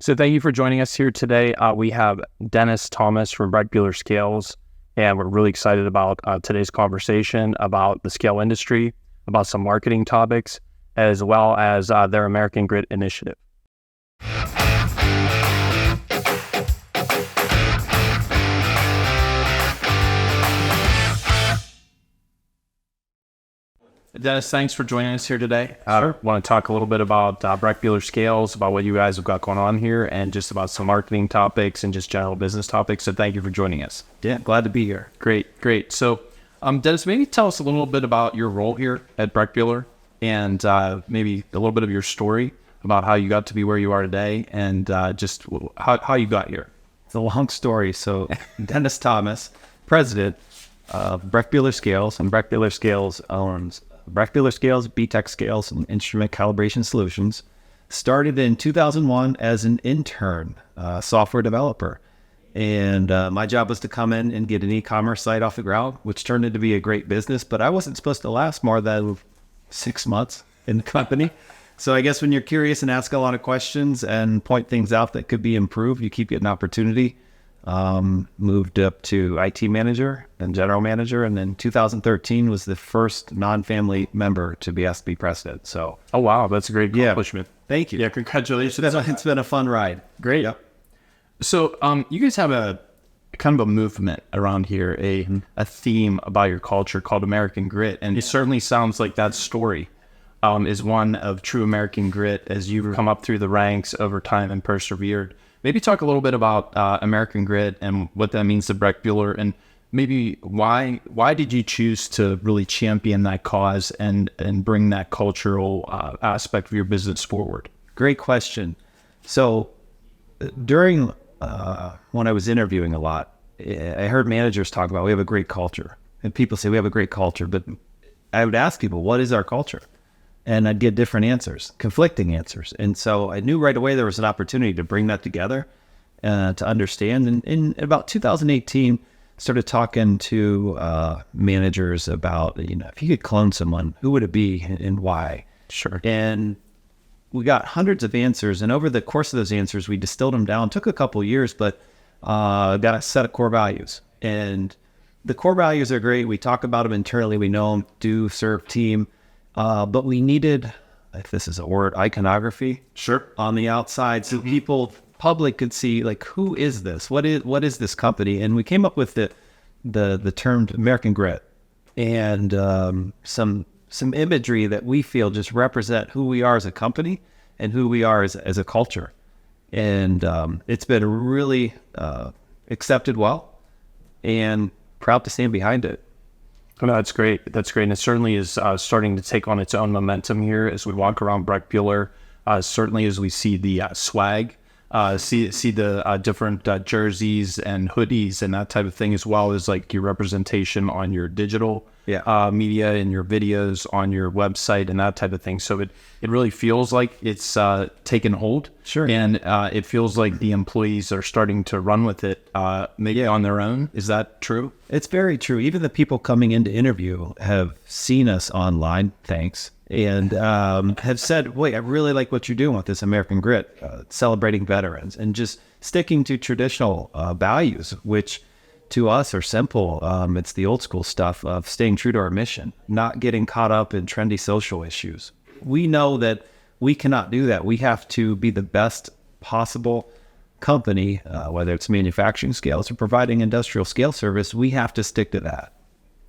So thank you for joining us here today. We have Dennis Thomas from Brechbuhler Scales, and we're really excited about today's conversation about the scale industry, about some marketing topics, as well as their American Grit initiative. Dennis, thanks for joining us here today. I want to talk a little bit about Brechbuhler Scales, about what you guys have got going on here, and just about some marketing topics and just general business topics. So thank you for joining us. Yeah, glad to be here. Great. So, Dennis, maybe tell us a little bit about your role here at Brechbuhler and maybe a little bit of your story about how you got to be where you are today and just how you got here. It's a long story. So Dennis Thomas, president of Brechbuhler Scales, and Brechbuhler Scales owns Brechbuhler Scales, BTEC Scales, and Instrument Calibration Solutions. Started in 2001 as an intern software developer. And my job was to come in and get an e-commerce site off the ground, which turned into be a great business. But I wasn't supposed to last more than 6 months in the company. So I guess when you're curious and ask a lot of questions and point things out that could be improved, you keep getting opportunity. Moved up to IT manager and general manager, and then 2013 was the first non-family member to be asked to be president. So, oh wow, that's a great accomplishment. Thank you. Yeah, congratulations. It's been a fun ride. Great. Yep. So, you guys have a kind of a movement around here, a theme about your culture called American Grit, and it certainly sounds like that story is one of true American grit as you've come up through the ranks over time and persevered. Maybe talk a little bit about American Grit and what that means to Brechbuhler, and maybe why did you choose to really champion that cause and bring that cultural aspect of your business forward? Great question. So during when I was interviewing a lot, I heard managers talk about we have a great culture, and people say we have a great culture, but I would ask people, what is our culture? And I'd get different answers, conflicting answers. And so I knew right away there was an opportunity to bring that together, to understand. And in about 2018, started talking to managers about, if you could clone someone, who would it be and why? Sure. And we got hundreds of answers. And over the course of those answers, we distilled them down. It took a couple of years, but got a set of core values. And the core values are great. We talk about them internally. We know them, do, serve, team. But we needed, if this is a word, iconography. Sure. On the outside, so public could see, like, who is this? What is this company? And we came up with the term American Grit, and some imagery that we feel just represent who we are as a company and who we are as a culture. And it's been really accepted well, and proud to stand behind it. No, that's great. And it certainly is starting to take on its own momentum here as we walk around Brechbuhler. Certainly as we see the swag, see the different jerseys and hoodies and that type of thing, as well as like your representation on your digital media and your videos on your website and that type of thing. So it really feels like it's taken hold. Sure. And it feels like the employees are starting to run with it maybe on their own. Is that true? It's very true. Even the people coming in to interview have seen us online, thanks, and have said, wait, I really like what you're doing with this American Grit, celebrating veterans and just sticking to traditional values, which to us are simple. It's the old school stuff of staying true to our mission, not getting caught up in trendy social issues. We know that we cannot do that. We have to be the best possible company, whether it's manufacturing scales or providing industrial scale service. We have to stick to that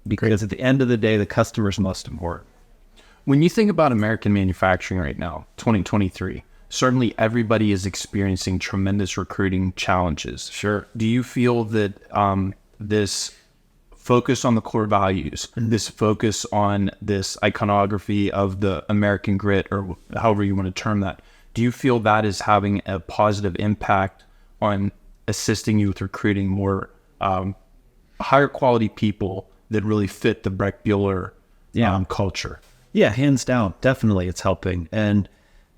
because at the end of the day, the customer is most important. When you think about American manufacturing right now, 2023, certainly everybody is experiencing tremendous recruiting challenges. Sure. Do you feel that this focus on the core values, this focus on this iconography of the American Grit, or however you want to term that, do you feel that is having a positive impact on assisting you with recruiting more higher quality people that really fit the Brechbuhler culture? Yeah, hands down. Definitely it's helping. And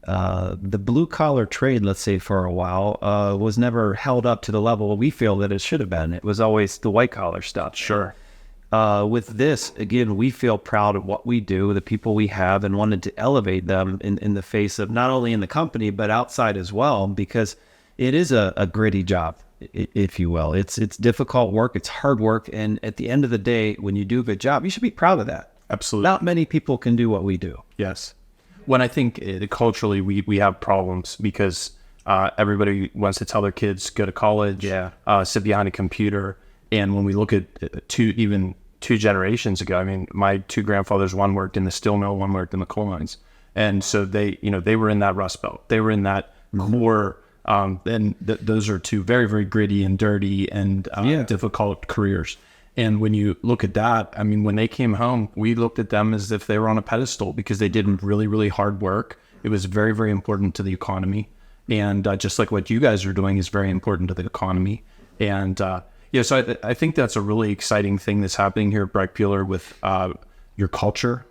the blue collar trade, let's say for a while, was never held up to the level we feel that it should have been. It was always the white collar stuff. Sure. With this, again, we feel proud of what we do, the people we have, and wanted to elevate them in the face of not only in the company, but outside as well, because it is a gritty job, if you will. It's difficult work. It's hard work. And at the end of the day, when you do a good job, you should be proud of that. Absolutely. Not many people can do what we do. Yes. When I think culturally, we have problems because everybody wants to tell their kids go to college, sit behind a computer. And when we look at two generations ago, I mean, my two grandfathers, one worked in the steel mill, one worked in the coal mines. And so they were in that Rust Belt. They were in that core. And those are two very, very gritty and dirty and difficult careers. And when you look at that, I mean, when they came home, we looked at them as if they were on a pedestal because they did really, really hard work. It was very, very important to the economy. And just like what you guys are doing is very important to the economy. And so I think that's a really exciting thing that's happening here at Brechbuhler with your culture,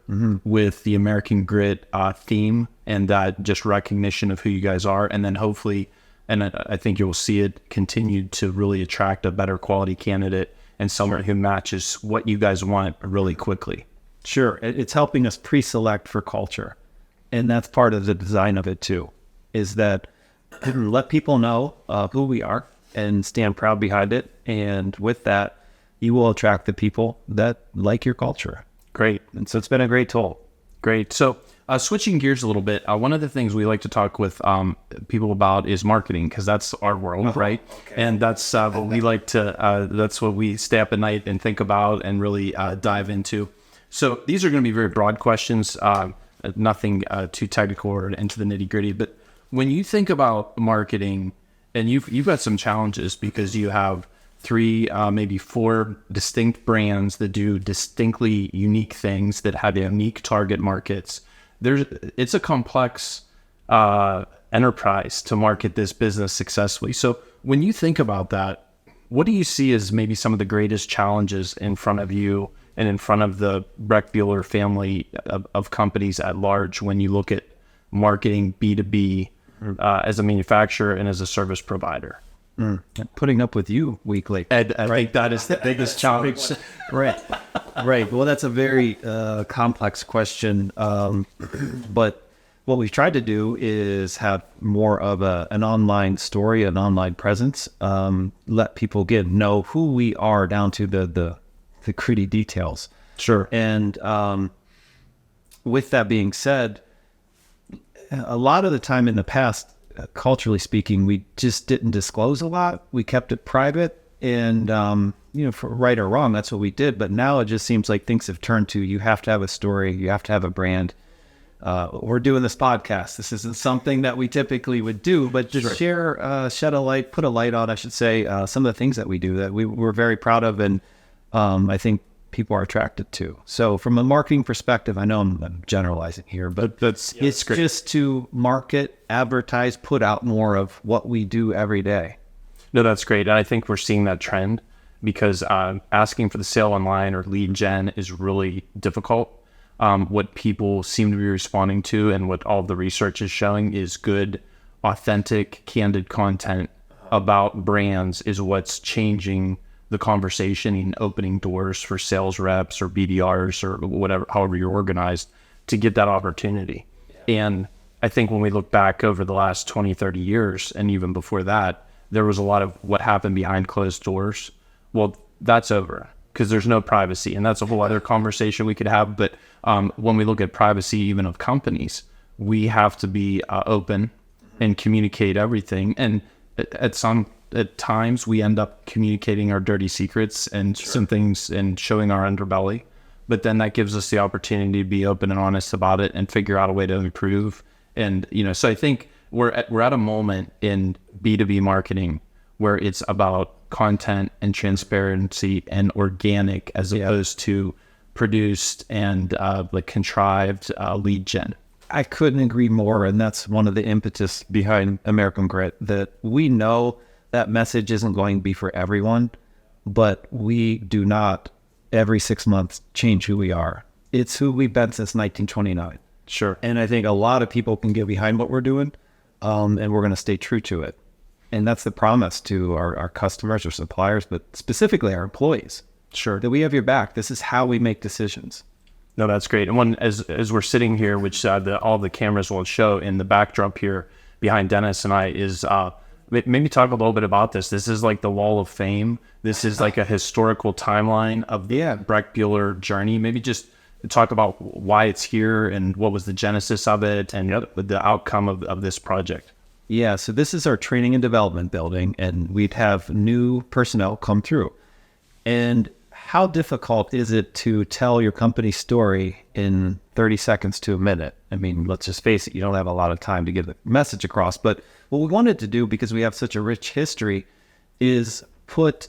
with the American Grit theme, and that just recognition of who you guys are. And then hopefully, and I think you'll see it continue to really attract a better quality candidate and someone who matches what you guys want really quickly. Sure. It's helping us pre-select for culture. And that's part of the design of it too, is that let people know who we are and stand proud behind it. And with that, you will attract the people that like your culture. Great. And so it's been a great tool. Great. So switching gears a little bit, one of the things we like to talk with people about is marketing, because that's our world, right? Okay. And that's what we like to, that's what we stay up at night and think about and really dive into. So these are going to be very broad questions, nothing too technical or into the nitty gritty. But when you think about marketing, and you've got some challenges because you have 3, maybe 4 distinct brands that do distinctly unique things that have unique target markets. It's a complex enterprise to market this business successfully. So when you think about that, what do you see as maybe some of the greatest challenges in front of you and in front of the Brechbuhler family of companies at large when you look at marketing B2B as a manufacturer and as a service provider? Putting up with you weekly. Ed, I think that is the biggest challenge. Right. Well, that's a very complex question. But what we've tried to do is have more of an online story, an online presence. Let people know who we are down to the gritty details. Sure. And with that being said, a lot of the time in the past, culturally speaking, we just didn't disclose a lot. We kept it private, and for right or wrong, that's what we did. But now it just seems like things have turned to, you have to have a story, you have to have a brand. We're doing this podcast. This isn't something that we typically would do, but just shed a light, put a light on, I should say, some of the things that we do that we're very proud of, and I think people are attracted to. So from a marketing perspective, I know I'm generalizing here, but it's great. Just to market, advertise, put out more of what we do every day. No, that's great. And I think we're seeing that trend because asking for the sale online or lead gen is really difficult. What people seem to be responding to and what all of the research is showing is good, authentic, candid content about brands is what's changing the conversation and opening doors for sales reps or BDRs or whatever, however you're organized, to get that opportunity. Yeah. And I think when we look back over the last 20, 30 years, and even before that, there was a lot of what happened behind closed doors. Well, that's over because there's no privacy. And that's a whole other conversation we could have. But when we look at privacy, even of companies, we have to be open and communicate everything. And at times we end up communicating our dirty secrets and some things and showing our underbelly, but then that gives us the opportunity to be open and honest about it and figure out a way to improve. And, so I think we're at a moment in B2B marketing where it's about content and transparency and organic as opposed to produced and contrived lead gen. I couldn't agree more. And that's one of the impetus behind American Grit, that we know that message isn't going to be for everyone, but we do not every 6 months change who we are. It's who we've been since 1929. Sure. And I think a lot of people can get behind what we're doing, and we're going to stay true to it. And that's the promise to our customers or suppliers, but specifically our employees. Sure. That we have your back. This is how we make decisions. No, that's great. And as we're sitting here, which all the cameras won't show, in the backdrop here behind Dennis and I is maybe talk a little bit about this. This is like the Wall of Fame. This is like a historical timeline of the Brechbuhler journey. Maybe just talk about why it's here and what was the genesis of it and the outcome of this project. Yeah, so this is our training and development building, and we'd have new personnel come through. And how difficult is it to tell your company story in 30 seconds to a minute? I mean, let's just face it, you don't have a lot of time to get the message across. But what we wanted to do, because we have such a rich history, is put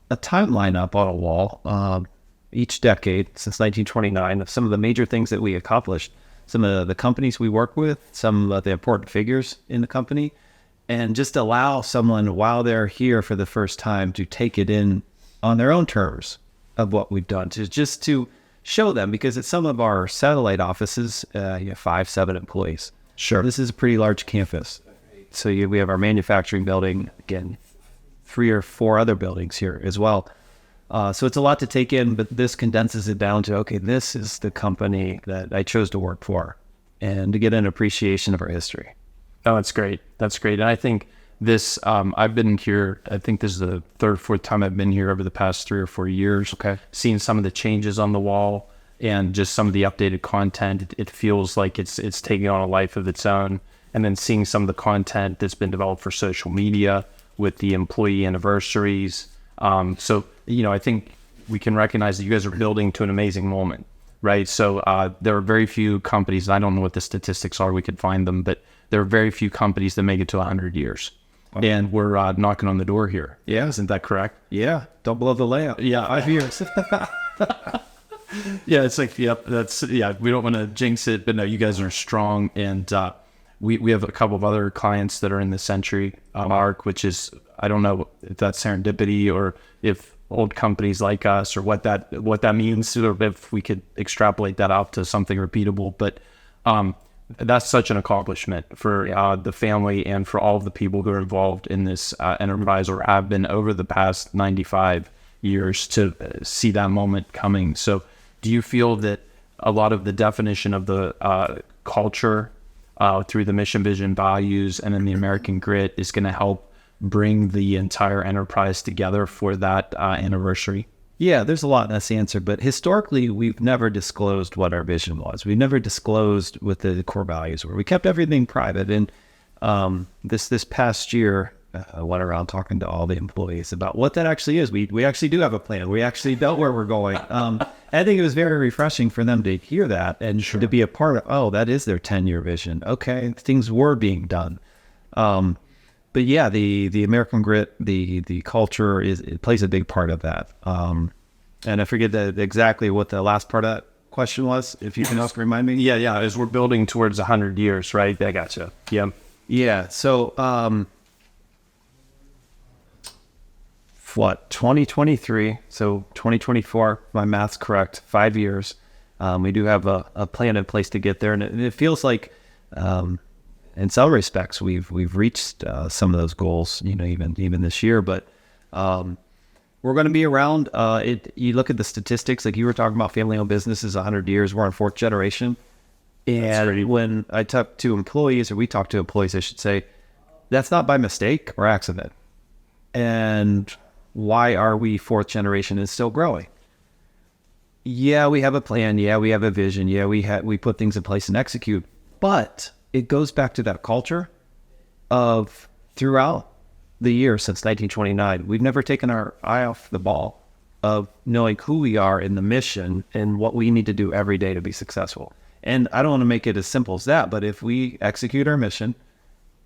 a timeline up on a wall each decade since 1929 of some of the major things that we accomplished, some of the companies we work with, some of the important figures in the company, and just allow someone while they're here for the first time to take it in on their own terms of what we've done, to show them, because at some of our satellite offices, you have 5-7 employees. Sure. This is a pretty large campus. So we have our manufacturing building, again, 3 or 4 other buildings here as well. So it's a lot to take in, but this condenses it down to, okay, this is the company that I chose to work for, and to get an appreciation of our history. Oh, that's great. That's great. And I think this, I've been here, I think this is the 3rd or 4th time I've been here over the past 3 or 4 years. Okay. Seeing some of the changes on the wall and just some of the updated content, it feels like it's taking on a life of its own. And then seeing some of the content that's been developed for social media with the employee anniversaries. So, I think we can recognize that you guys are building to an amazing moment, right? So there are very few companies, I don't know what the statistics are, we could find them, but there are very few companies that make it to 100 years. Okay. And we're knocking on the door here. Yeah. Isn't that correct? Yeah. Don't blow the layout. Yeah. 5 years. Yeah, it's like, we don't want to jinx it, but no, you guys are strong. And we have a couple of other clients that are in the century mark, which is, I don't know if that's serendipity or if old companies like us or what that means, or if we could extrapolate that out to something repeatable. But that's such an accomplishment for the family and for all of the people who are involved in this enterprise or have been over the past 95 years to see that moment coming. So do you feel that a lot of the definition of the culture through the mission, vision, values, and then the American grit is going to help bring the entire enterprise together for that anniversary? Yeah, there's a lot in this answer, but historically, we've never disclosed what our vision was. We've never disclosed what the core values were. We kept everything private. And this past year, I went around talking to all the employees about what that actually is. We actually do have a plan. We actually know where we're going. I think it was very refreshing for them to hear that and to be a part of, that is their 10-year vision. Okay, things were being done. But yeah, the American grit, the culture it plays a big part of that. And I forget exactly what the last part of that question was. If you can also remind me. Yeah. As we're building towards 100 years, right? I gotcha. Yeah. Yeah. So, 2023? So 2024. My math's correct. 5 years. We do have a plan in place to get there, and it feels like. In some respects, we've reached some of those goals, even this year. But we're going to be around. You look at the statistics, like you were talking about, family-owned businesses, 100 years. We're on 4th generation. And when I talk to employees, or we talk to employees, I should say, that's not by mistake or accident. And why are we 4th generation and still growing? Yeah, we have a plan. Yeah, we have a vision. Yeah, we put things in place and execute. But it goes back to that culture of throughout the year since 1929, we've never taken our eye off the ball of knowing who we are in the mission and what we need to do every day to be successful. And I don't want to make it as simple as that, but if we execute our mission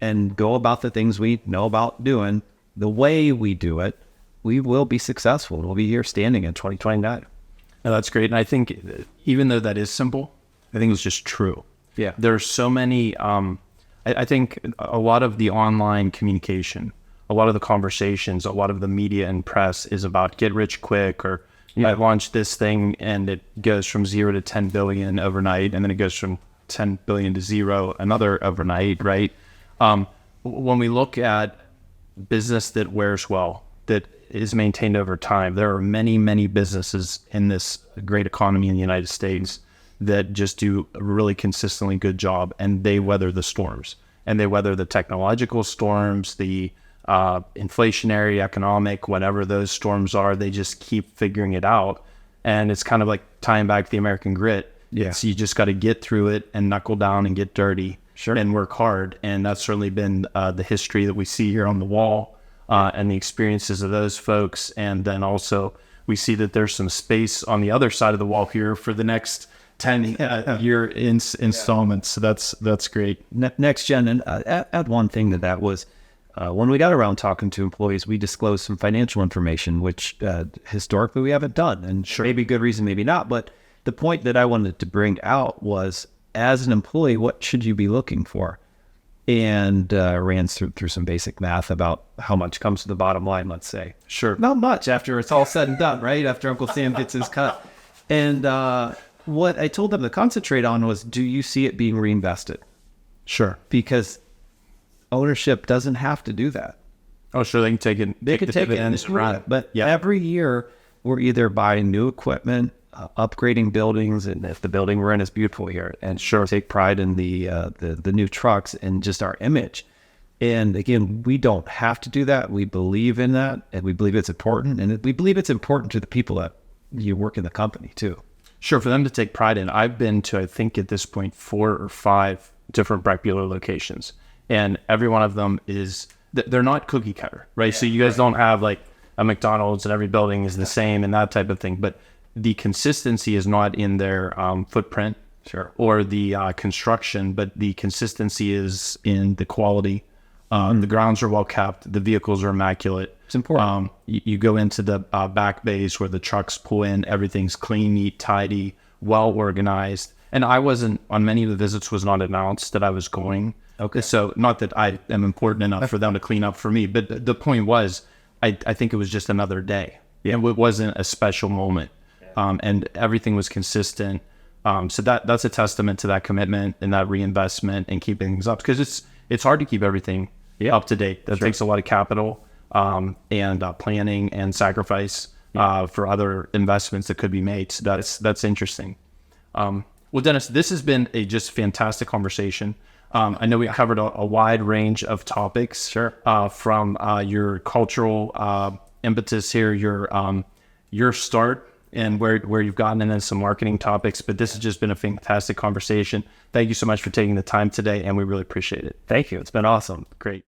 and go about the things we know about doing the way we do it, we will be successful. We'll be here standing in 2029. No, that's great. And I think even though that is simple, I think it's just true. Yeah. There's so many, I think a lot of the online communication, a lot of the conversations, a lot of the media and press is about get rich quick, or I launched this thing and it goes from 0 to 10 billion overnight. And then it goes from 10 billion to 0, another overnight, right? When we look at business that wears well, that is maintained over time, there are many, many businesses in this great economy in the United States that just do a really consistently good job, and they weather the storms, and they weather the technological storms, the inflationary, economic, whatever those storms are, they just keep figuring it out. And it's kind of like tying back the American grit. Yeah. So you just got to get through it and knuckle down and get dirty. Sure. And work hard. And that's certainly been the history that we see here on the wall, and the experiences of those folks. And then also we see that there's some space on the other side of the wall here for the next 10 year installments. So that's great. Next gen, and add one thing to that was when we got around talking to employees, we disclosed some financial information, which historically we haven't done. And maybe good reason, maybe not. But the point that I wanted to bring out was, as an employee, what should you be looking for? And ran through some basic math about how much comes to the bottom line, let's say. Sure. Not much after it's all said and done, right? After Uncle Sam gets his cut. And what I told them to concentrate on was, do you see it being reinvested? Sure. Because ownership doesn't have to do that. Oh, sure. They can take it. They could take it and run it. But every year we're either buying new equipment, upgrading buildings, and if the building we're in is beautiful here, and take pride in the new trucks and just our image. And again, we don't have to do that. We believe in that, and we believe it's important, and we believe it's important to the people that you work in the company too. Sure, for them to take pride in. I've been to, I think at this point, 4 or 5 different Brechbuhler locations, and every one of them they're not cookie cutter, right? So you guys don't have like a McDonald's and every building is the same and that type of thing, but the consistency is not in their footprint or the construction, but the consistency is in the quality. The grounds are well kept. The vehicles are immaculate. It's important. You go into the back bays where the trucks pull in. Everything's clean, neat, tidy, well organized. And I wasn't, on many of the visits, was not announced that I was going. Okay. So not that I am important enough for them to clean up for me, but the point was, I think it was just another day. Yeah. It wasn't a special moment. And everything was consistent. So that's a testament to that commitment and that reinvestment and keeping things up, because it's hard to keep everything up to date. That takes a lot of capital and planning and sacrifice for other investments that could be made. So that's interesting. Well, Dennis, this has been a just fantastic conversation. I know we covered a wide range of topics. From your cultural impetus here, your start, and where you've gotten, and then some marketing topics. But this has just been a fantastic conversation. Thank you so much for taking the time today, and we really appreciate it. Thank you. It's been awesome. Great.